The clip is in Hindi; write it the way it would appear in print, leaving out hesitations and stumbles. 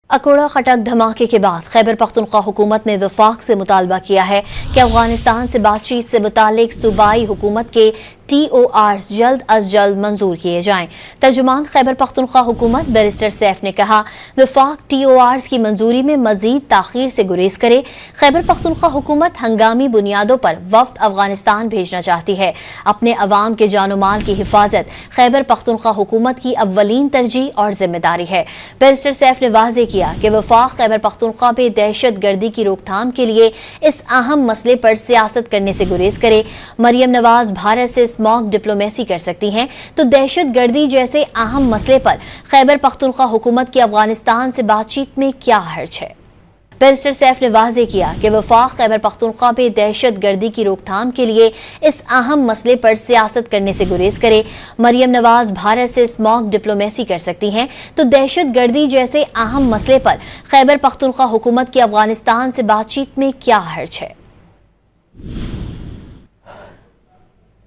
अकोड़ा खटक धमाके के बाद खैबर पख्तूनख्वा हुकूमत ने वफाक से मुतालबा किया है कि अफगानिस्तान से बातचीत से मुतालिक सूबाई हुकूमत के TORs जल्द अज जल्द मंजूर किए जाएं। तर्जुमान खैबर पख्तूनख्वा हुकूमत बैरिस्टर सैफ ने कहा, वफाक TORs की मंजूरी में मजीद ताखीर से गुरेज करे। खैबर पख्तूनख्वा हुकूमत हंगामी बुनियादों पर वफ्द अफगानिस्तान भेजना चाहती है। अपने अवाम के जानो माल की हिफाजत खैबर पख्तूनख्वा हुकूमत की अव्वलीन तरजीह और जिम्मेदारी है। बैरिस्टर सैफ ने वाज़ेह किया कि वफाक खैबर पख्तूनख्वा में दहशत गर्दी की रोकथाम के लिए इस अहम मसले पर सियासत करने से गुरेज करे। मरियम नवाज भारत से स्मॉक डिप्लोमेसी कर सकती हैं तो दहशत गर्दी जैसे अहम मसले पर खैबर पख्तूनख्वा हुकूमत की अफगानिस्तान से बातचीत में क्या हर्ज है। बैरिस्टर सैफ ने वाज़ेह किया कि वफाक खैबर पख्तूनख्वा में दहशत गर्दी की रोकथाम के लिए इस अहम मसले पर सियासत करने से गुरेज करे। मरियम नवाज भारत से स्मॉक डिप्लोमेसी कर सकती हैं तो दहशत गर्दी जैसे अहम मसले पर खैबर पख्तूनख्वा हुकूमत की अफगानिस्तान से बातचीत में क्या हर्ज है।